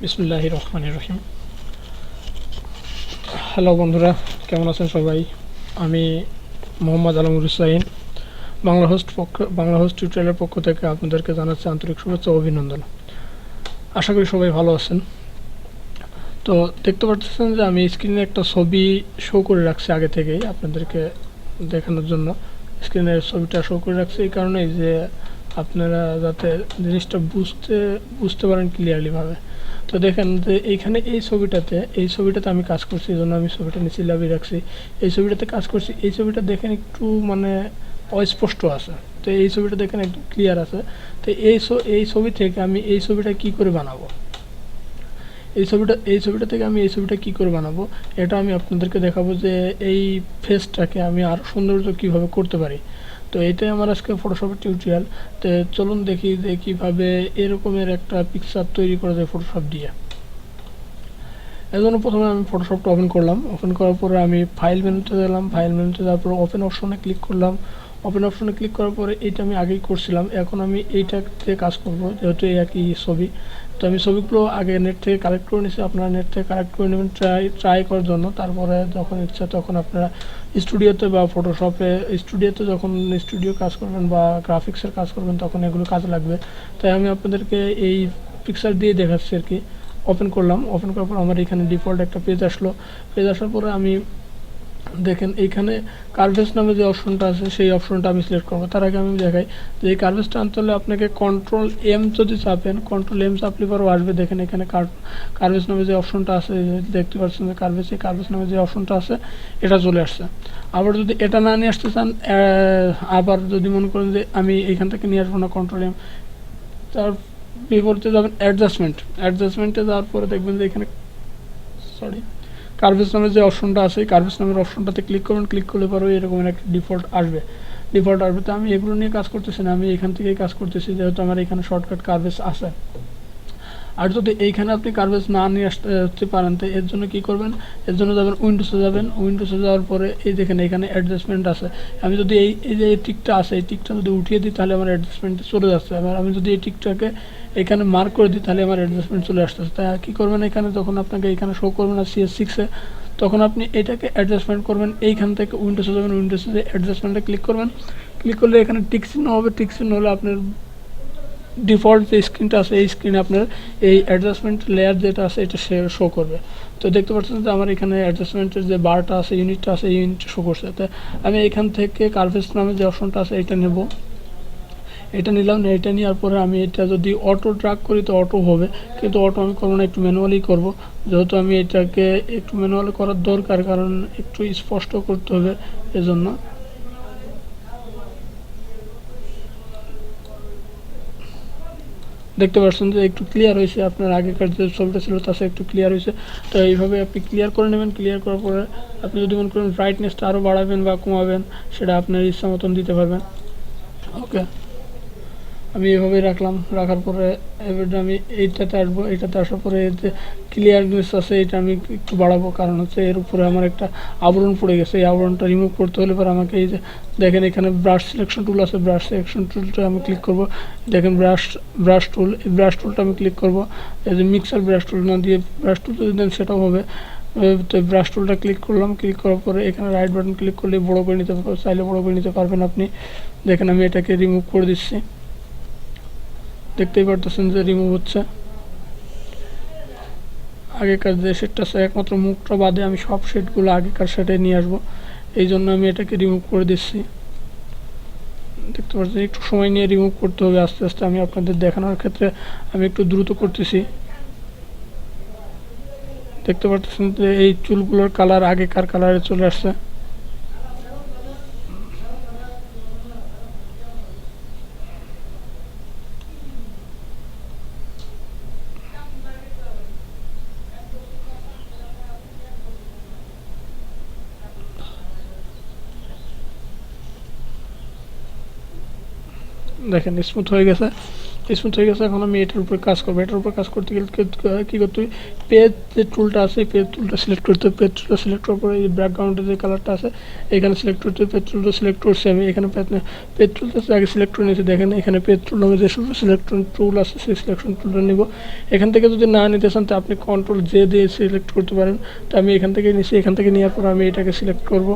বিসমিল্লাহির রহমানির রহিম। হ্যালো বন্ধুরা, কেমন আছেন সবাই? আমি মোহাম্মদ আলমুর হুসাইন, বাংলা হোস্ট টিউটোরিয়ালের পক্ষ থেকে আপনাদেরকে জানাচ্ছি আন্তরিক শুভেচ্ছা ও অভিনন্দন। আশা করি সবাই ভালো আছেন। তো দেখতে পাচ্ছেন যে আমি স্ক্রিনে একটা ছবি শো করে রাখছি আগে থেকেই আপনাদেরকে দেখানোর জন্য। স্ক্রিনের ছবিটা শো করে রাখছি এই কারণেই যে আপনারা যাতে জিনিসটা বুঝতে পারেন ক্লিয়ারলিভাবে। তো দেখেন যে এইখানে এই ছবিটাতে আমি কাজ করছি, এই জন্য আমি ছবিটা নিচে লাভিয়ে রাখছি। এই ছবিটাতে কাজ করছি, এই ছবিটা দেখেন একটু মানে অস্পষ্ট আছে। তো এই ছবিটা দেখেন একটু ক্লিয়ার আছে। তো এই ছবি থেকে আমি এই ছবিটা কি করে বানাবো, এই ছবিটা থেকে আমি এই ছবিটা কি করে বানাবো, এটা আমি আপনাদেরকে দেখাবো যে এই ফেসটাকে আমি আরও সৌন্দর্য কীভাবে করতে পারি। তো এইটাই আমার আজকে ফটোশপের টিউটোরিয়াল। তো চলুন দেখি যে কীভাবে এরকমের একটা পিকচার তৈরি করা যায় ফটোশপ দিয়ে। এর জন্য প্রথমে আমি ফটোশপটা ওপেন করলাম। ওপেন করার পরে আমি ফাইল মেনুতে গেলাম। ফাইল মেনুতে যাওয়ার পরে ওপেন অপশনে ক্লিক করলাম। ওপেন অপশনে ক্লিক করার পরে এইটা আমি আগেই করছিলাম, এখন আমি এইটাতে কাজ করব, যেহেতু এই একই ছবি। তো আমি ছবিগুলো আগে নেট থেকে কালেক্ট করে নিয়েছি, আপনারা নেট থেকে কালেক্ট করে নেবেন ট্রাই করার জন্য। তারপরে যখন ইচ্ছা তখন আপনারা স্টুডিওতে বা ফটোশপে যখন স্টুডিও কাজ করবেন বা গ্রাফিক্সের কাজ করবেন তখন এগুলো কাজে লাগবে। তাই আমি আপনাদেরকে এই পিকচার দিয়ে দেখাচ্ছি আর কি। ওপেন করলাম। ওপেন করার পর আমার এখানে ডিফল্ট একটা পেজ আসলো। পেজ আসার পরে আমি দেখেন এইখানে কার্ভেস নামে যে অপশনটা আছে সেই অপশনটা আমি সিলেক্ট করবো। তার আগে আমি দেখাই যে এই কার্ভেসটা আনতে হলে আপনাকে কন্ট্রোল এম যদি চাপেন, কন্ট্রোল এম চাপলে পরেও আসবে। দেখেন এখানে কার্ভেস নামে যে অপশনটা আছে, দেখতে পাচ্ছেন যে কার্ভেস নামে যে অপশনটা আছে এটা চলে আসছে। আবার যদি এটা না নিয়ে আসতে চান, আবার যদি মনে করেন যে আমি এইখান থেকে নিয়ে আসবো না, কন্ট্রোল এম, তার বিপরীতে যাবেন অ্যাডজাস্টমেন্টে যাওয়ার পরে দেখবেন যে এখানে কার্ভেস নামের যে অপশনটা আছে, কার্ভেস নামের অপশনটাতে ক্লিক করবেন। ক্লিক করলে পরে এরকম একটা ডিফল্ট আসবে। তো আমি এগুলো নিয়ে কাজ করতেছি না, আমি এখান থেকেই কাজ করতেছি, যেহেতু আমার এখানে শর্টকাট কার্ভেস আছে। আর যদি এইখানে আপনি কার্ভেস না নিয়ে আসতে পারেন, তো এর জন্য কী করবেন, এর জন্য যাবেন উইন্ডোজে যাওয়ার পরে এই দেখেন এখানে অ্যাডজাস্টমেন্ট আছে। আমি যদি এই যে টিকটা আছে, এই টিকটা যদি উঠিয়ে দিই তাহলে আমার অ্যাডজাস্টমেন্টে চলে যাচ্ছে। আবার আমি যদি এই টিকটাকে এখানে মার্ক করে দিই তাহলে আমার অ্যাডজাস্টমেন্ট চলে আসতেছে। তাই কী করবেন, এখানে যখন আপনাকে এখানে শো করবে না CS6-এ, তখন আপনি এটাকে অ্যাডজাস্টমেন্ট করবেন। এইখান থেকে উইন্ডোজে যাবেন, উইন্ডোজে অ্যাডজাস্টমেন্টে ক্লিক করবেন। ক্লিক করলে এখানে টিক চিহ্ন হবে। টিক চিহ্ন হলে আপনার ডিফল্ট যে স্ক্রিনটা আছে এই স্ক্রিনে আপনার এই অ্যাডজাস্টমেন্ট লেয়ার যেটা আছে এটা শো করবে। তো দেখতে পাচ্ছেন যে আমার এখানে অ্যাডজাস্টমেন্টের যে বারটা আছে, ইউনিটটা আছে, এই ইউনিটটা শো করছে। তো আমি এখান থেকে কার্ভেস নামে যে অপশনটা আছে এটা নেব। এটা নিলাম না, এটা নেওয়ার পরে আমি এটা যদি অটো ড্রাগ করি তো অটো হবে, কিন্তু অটো আমি করবো না, একটু ম্যানুয়ালি করব। যেহেতু আমি এটাকে একটু ম্যানুয়ালি করার দরকার, কারণ একটু স্পষ্ট করতে হবে এজন্য। দেখতে পাচ্ছেন যে একটু ক্লিয়ার হয়েছে, আপনার আগেকার যে ছবিটা ছিল তার সাথে একটু ক্লিয়ার হয়েছে। তো এইভাবে আপনি ক্লিয়ার করে নেবেন। ক্লিয়ার করার পরে আপনি যদি মনে করেন ব্রাইটনেসটা আরও বাড়াবেন বা কমাবেন, সেটা আপনার ইচ্ছা মতন দিতে পারবেন। ওকে, আমি এভাবেই রাখার পরে এবার আমি এইটাতে আসবো। এইটাতে আসার পরে যে ক্লিয়ারনেস আছে এটা আমি একটু বাড়াবো, কারণ হচ্ছে এর উপরে আমার একটা আবরণ পড়ে গেছে। এই আবরণটা রিমুভ করতে হলে পরে আমাকে এই যে দেখেন এখানে ব্রাশ সিলেকশন টুল আছে, ব্রাশ সিলেকশন টুলটা আমি ক্লিক করব। দেখেন ব্রাশ টুল, এই ব্রাশ টুলটা আমি ক্লিক করব। এই যে মিক্সার ব্রাশ টুল না দিয়ে ব্রাশ টুল যদি দেন সেটাও হবে। তো ব্রাশ টুলটা ক্লিক করলাম। ক্লিক করার পরে এখানে রাইট বাটন ক্লিক করলে বড়ো করে নিতে চাইলে বড়ো করে নিতে পারবেন আপনি। দেখেন আমি এটাকে রিমুভ করে দিচ্ছি, দেখতেই পারতেছেন যে রিমুভ হচ্ছে। আগেকার যে শেডটা আছে একমাত্র মুখটা বাদে আমি সব শেডগুলো আগেকার শেডে নিয়ে আসবো, এই জন্য আমি এটাকে রিমুভ করে দিচ্ছি। দেখতে পাচ্ছেন একটু সময় নিয়ে রিমুভ করতে হবে আস্তে আস্তে। আমি আপনাদের দেখানোর ক্ষেত্রে আমি একটু দ্রুত করতেছি। দেখতে পাচ্ছেন যে এই চুলগুলোর কালার আগেকার কালারে চলে আসছে। দেখেন স্মুথ হয়ে গেছে। স্মুথ হয়ে গেছে। এখন আমি এটার উপরে কাজ করবো। এটার উপর কাজ করতে গেলে কী করতে হবে, পেজ যে টুলটা আছে এই পেজ টুলটা সিলেক্ট করতে হবে। পেজ টুলটা সিলেক্ট করার পরে এই ব্যাকগ্রাউন্ডের যে কালারটা আছে এখানে সিলেক্ট করতে হবে। পেজ টুলটা সিলেক্ট করছি আমি, এখানে পেজ টুলটা আগে সিলেক্ট করে নিয়েছি। দেখেন এখানে পেজ টুল নামে যে সিলেকশন টুল আছে সেই সিলেকশন টুলটা নিব। এখান থেকে যদি না নিতে চান তো আপনি কন্ট্রোল জে দিয়ে সিলেক্ট করতে পারেন। তো আমি এখান থেকে নিচ্ছি। এখান থেকে নেওয়ার পর আমি এটাকে সিলেক্ট করব।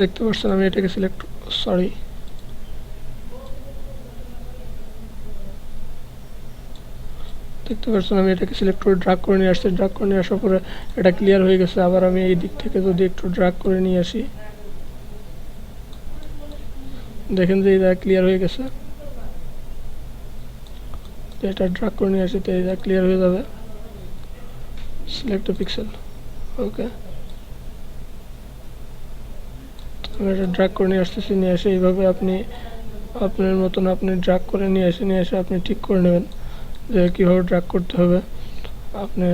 দেখতে পাচ্ছেন আমি এটাকে সিলেক্ট সরি দেখতে পাচ্ছেন আমি এটাকে সিলেক্ট করে ড্রাগ করে নিয়ে আসছি। ড্রাগ করে নিয়ে আসার পরে এটা ক্লিয়ার হয়ে গেছে। আবার আমি এই দিক থেকে যদি একটু ড্রাগ করে নিয়ে আসি, দেখেন যে এটা ক্লিয়ার হয়ে গেছে। এটা ড্রাগ করে নিয়ে আসি তো এটা ক্লিয়ার হয়ে যাবে। সিলেক্ট পিক্সেল, ওকে। আমি এটা ড্রাগ করে নিয়ে আসতেছি। নিয়ে এসে এইভাবে আপনি আপনার মতন আপনি ড্রাগ করে নিয়ে এসে আপনি ঠিক করে নেবেন যে কীভাবে ড্রাগ করতে হবে, আপনার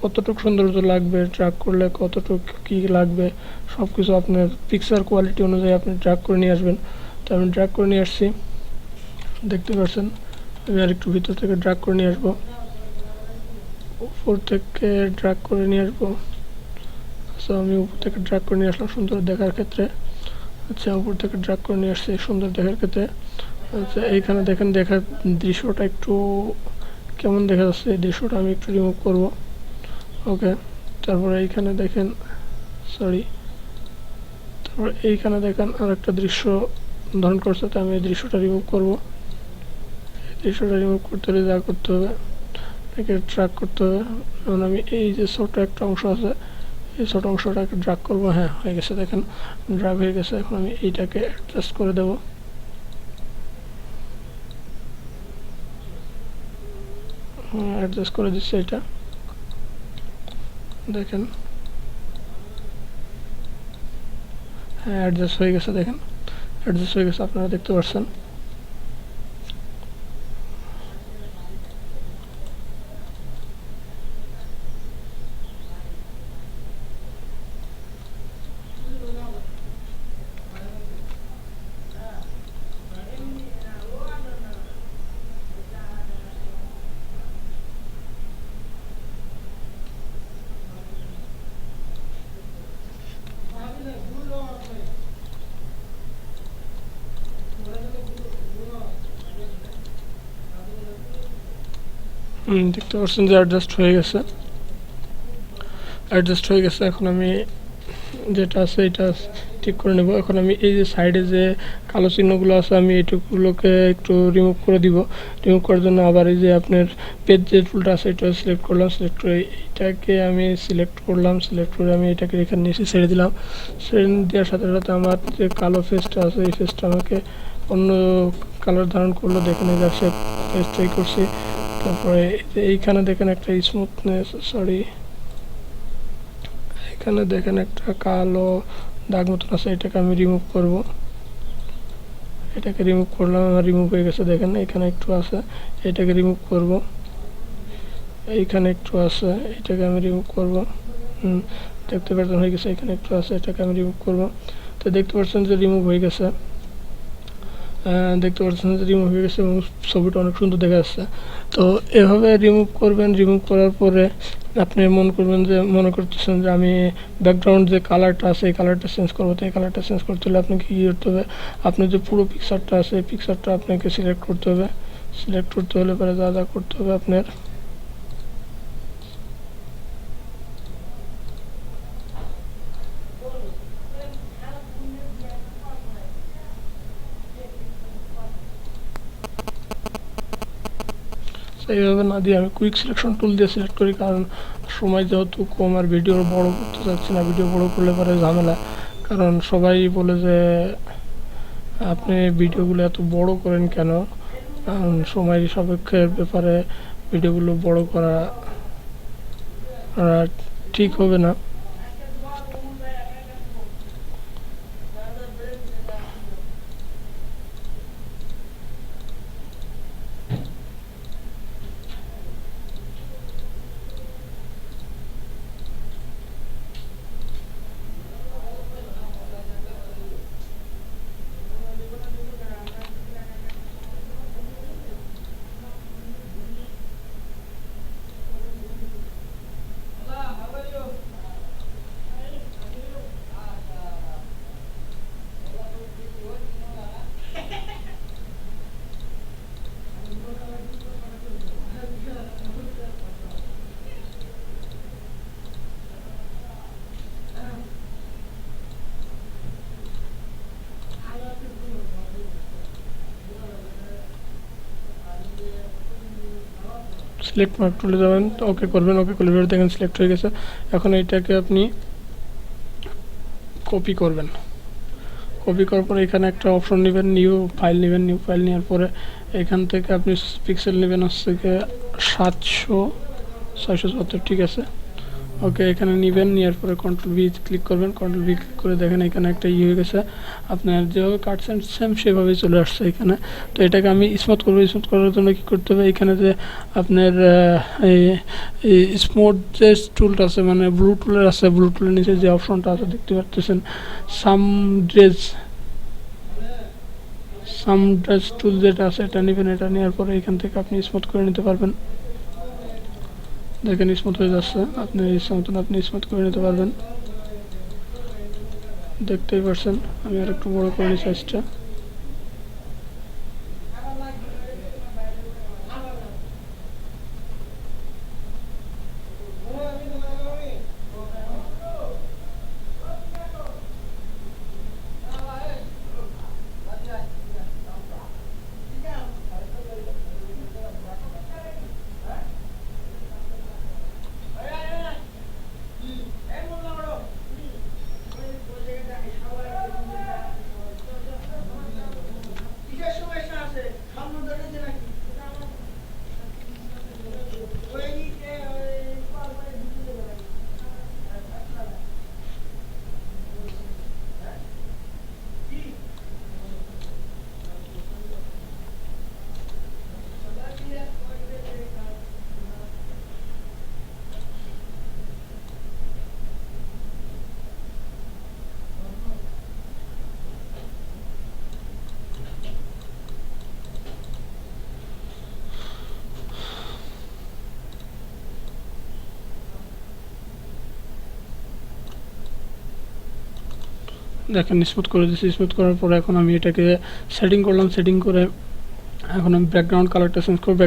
কতটুকু সৌন্দর্য লাগবে, ড্রাগ করলে কতটুকু কী লাগবে সব কিছু আপনার পিকচার কোয়ালিটি অনুযায়ী আপনি ড্রাগ করে নিয়ে আসবেন। তো আমি ড্রাগ করে নিয়ে আসছি, দেখতে পাচ্ছেন। আমি আর একটু ভিতর থেকে ড্রাগ করে নিয়ে আসবো, উপর থেকে ড্রাগ করে নিয়ে আসবো। আচ্ছা আমি উপর থেকে ড্রাগ করে নিয়ে আসলাম সুন্দর দেখার ক্ষেত্রে। আচ্ছা উপর থেকে ড্রাগ করে নিয়ে আসছি সুন্দর দেখার ক্ষেত্রে। আচ্ছা এইখানে দেখেন দেখার দৃশ্যটা একটু কেমন দেখা যাচ্ছে, এই দৃশ্যটা আমি একটু রিমুভ করব, ওকে। তারপরে এইখানে দেখেন তারপর এইখানে দেখেন আর একটা দৃশ্য ধারণ করছে। তো আমি এই দৃশ্যটা রিমুভ করব। দৃশ্যটা রিমুভ করতে হলে যা করতে হবে এটাকে ট্র্যাক করতে হবে। যেমন আমি এই যে ছোট একটা অংশ আছে এই ছোট অংশটাকে ড্রাগ করবো। হ্যাঁ হয়ে গেছে, দেখেন ড্রাগ হয়ে গেছে। এখন আমি এইটাকে অ্যাডজাস্ট করে দেব। অ্যাডজাস্ট করে দিচ্ছি এটা, দেখেন। হ্যাঁ অ্যাডজাস্ট হয়ে গেছে, দেখেন অ্যাডজাস্ট হয়ে গেছে, আপনারা দেখতে পাচ্ছেন। দেখতে পাচ্ছেন যে অ্যাডজাস্ট হয়ে গেছে। এখন আমি যেটা আছে এটা ঠিক করে নেব। এখন আমি এই যে সাইডে যে কালো চিহ্নগুলো আছে আমি এইটুকুগুলোকে একটু রিমুভ করে দিব। রিমুভ করার জন্য আবার এই যে আপনার পেজ যে টুলটা আছে এটা সিলেক্ট করলাম। সিলেক্ট করে এইটাকে আমি সিলেক্ট করলাম। সিলেক্ট করে আমি এটাকে এখানে নিচে ছেড়ে দিলাম। ছেড়ে দেওয়ার সাথে সাথে আমার যে কালো ফেসটা আছে এই ফেসটা আমাকে অন্য কালার ধারণ করলো। দেখেন এই যে ফেসটাই করছি। তারপরে এইখানে দেখেন একটা স্মুথনেস এখানে দেখেন একটা কালো দাগ মতন আছে, এটাকে আমি রিমুভ করব। এটাকে রিমুভ করলাম, আমার রিমুভ হয়ে গেছে। দেখেন এখানে একটু আছে, এটাকে রিমুভ করব। এইখানে একটু আছে, এটাকে আমি রিমুভ করব। দেখতে পাচ্ছেন হয়ে গেছে। এখানে একটু আছে, এটাকে আমি রিমুভ করব। তো দেখতে পাচ্ছেন যে রিমুভ হয়ে গেছে। দেখতে পাচ্ছেন যে রিমুভ হয়ে গেছে এবং ছবিটা অনেক সুন্দর দেখা যাচ্ছে। তো এভাবে রিমুভ করবেন। রিমুভ করার পরে আপনি মনে করতেছেন যে আমি ব্যাকগ্রাউন্ড যে কালারটা আছে এই কালারটা চেঞ্জ করবো। তো এই কালারটা চেঞ্জ করতে হলে আপনাকে কী করতে হবে, আপনার যে পুরো পিকচারটা আছে এই পিকচারটা আপনাকে সিলেক্ট করতে হবে। সিলেক্ট করতে হলে পরে যা যা করতে হবে আপনার, এইভাবে না দিয়ে আমি কুইক সিলেকশন টুল দিয়ে সিলেক্ট করি, কারণ সময় যেহেতু কম আর ভিডিও বড় করতে চাচ্ছি না। ভিডিও বড় করলে পরে ঝামেলা, কারণ সবাই বলে যে আপনি ভিডিওগুলো এত বড় করেন কেন। সময় সাপেক্ষের ব্যাপারে ভিডিওগুলো বড় করা ঠিক হবে না। সিলেক্ট মার্ক টুলে যাবেন, ওকে করবেন, ওকে করলে দেখেন সিলেক্ট হয়ে গেছে। এখন এইটাকে আপনি কপি করবেন, কপি করার পরে এখানে একটা অপশন নেবেন, নিউ ফাইল নেবেন। নিউ ফাইল নেওয়ার পরে এখান থেকে আপনি পিক্সেল নেবেন হচ্ছে 700/670, ঠিক আছে। ওকে, এখানে নেবেন, নেওয়ার পরে কন্ট্রোল ভি ক্লিক করবেন। কন্ট্রোল ভি ক্লিক করে দেখেন এখানে একটা হয়ে গেছে, আপনার যেভাবে কাটছেন সেম সেভাবেই চলে আসছে এখানে। তো এটাকে আমি স্মুথ করবো। স্মুথ করার জন্য কী করতে হবে, এখানে যে আপনার এই স্মুথ যে টুলটা আছে, মানে ব্লু টুলের আছে, ব্লু টুলের নিচে যে অপশনটা আছে দেখতে পাচ্ছেন, সাম ড্রেস টুল যেটা আছে এটা নেবেন। এটা নেওয়ার পরে এখান থেকে আপনি স্মুথ করে নিতে পারবেন। দেখেন স্মুথ হয়ে যাচ্ছে, আপনি ইচ্ছা মতন আপনি স্মুথ করে নিতে পারবেন, দেখতেই পারছেন। আমি আর একটু বড় করে নিই সাইজটা। দেখেন স্মুথ করে দিচ্ছি। স্মুথ করার পরে এখন আমি এটাকে সেটিং করলাম। সেটিং করে এখন আমি ব্যাকগ্রাউন্ড কালারটা চেঞ্জ করবো।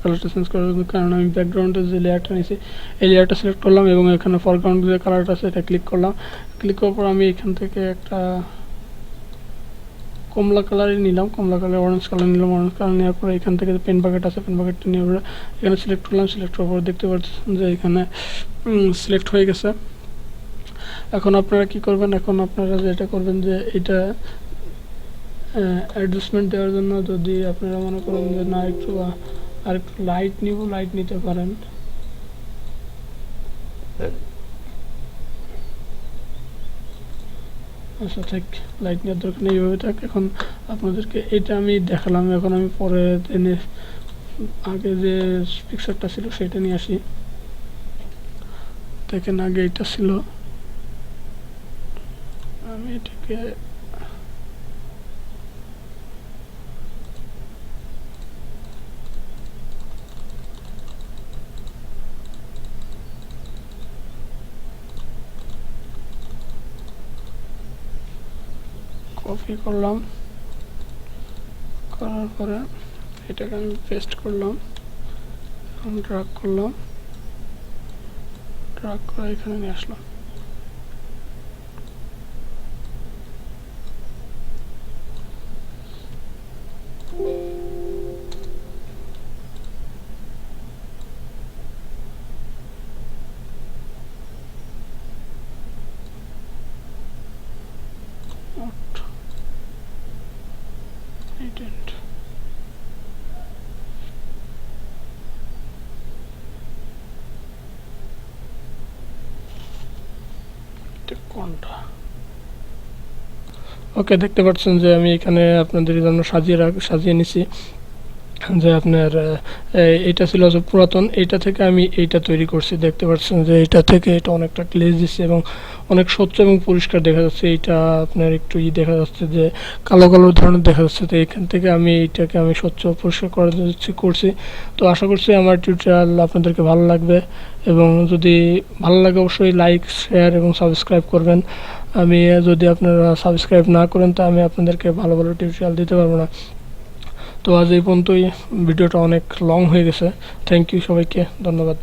কালারটা চেঞ্জ করার কারণ আমি ব্যাকগ্রাউন্ডের যে লেয়ারটা নিয়েছি এই লেয়ারটা সিলেক্ট করলাম এবং এখানে ফরগ্রাউন্ড যে কালারটা আছে এটা ক্লিক করলাম। ক্লিক করার পর আমি এখান থেকে একটা কমলা কালারই নিলাম, কমলা কালার, অরেঞ্জ কালার নিলাম। অরেঞ্জ কালার নেওয়ার পরে এখান থেকে পেন বাকেট আছে, পেন বাকেটটা নেওয়ার পরে এখানে সিলেক্ট করলাম। সিলেক্ট করার পর দেখতে পাচ্ছেন যে এখানে সিলেক্ট হয়ে গেছে। এখন আপনারা কি করবেন, এখন আপনারা যেটা করবেন যে এটা অ্যাডজাস্টমেন্ট দেওয়ার জন্য যদি আপনারা মনে করেন যে না একটু আর একটু লাইট নিব, লাইট নিতে পারেন। আচ্ছা থাক, লাইট নেওয়ার দরকার নেই, এইভাবে থাক। এখন আপনাদেরকে এটা আমি দেখালাম, এখন আমি পরে এনে আগে যে পিকচারটা ছিল সেটা নিয়ে আসি। দেখেন আগে এটা ছিল, আমি এটাকে কপি করলাম, করার পরে এটাকে আমি পেস্ট করলাম, ড্রাগ করলাম, ড্রাগ করে এখানে নিয়ে আসলাম। কোনটা ওকে, দেখতে পাচ্ছেন যে আমি এখানে আপনাদের জন্য সাজিয়ে নিছি যে আপনার এটা ছিল যে পুরাতন, এইটা থেকে আমি এইটা তৈরি করছি। দেখতে পাচ্ছেন যে এটা থেকে এটা অনেকটা গ্লেজ দিচ্ছে এবং অনেক স্বচ্ছ এবং পরিষ্কার দেখা যাচ্ছে। এইটা আপনার একটু দেখা যাচ্ছে যে কালো কালো ধরনের দেখা যাচ্ছে। তো এখান থেকে আমি এইটাকে আমি স্বচ্ছ পরিষ্কার করার জন্য করছি। তো আশা করছি আমার টিউটোরিয়াল আপনাদেরকে ভালো লাগবে এবং যদি ভালো লাগে অবশ্যই লাইক, শেয়ার এবং সাবস্ক্রাইব করবেন। আমি যদি আপনারা সাবস্ক্রাইব না করেন তা আমি আপনাদেরকে ভালো ভালো টিউটোরিয়াল দিতে পারবো না। তো আজ এই পর্যন্তই, ভিডিওটা অনেক লং হয়ে গেছে। থ্যাংক ইউ, সবাইকে ধন্যবাদ।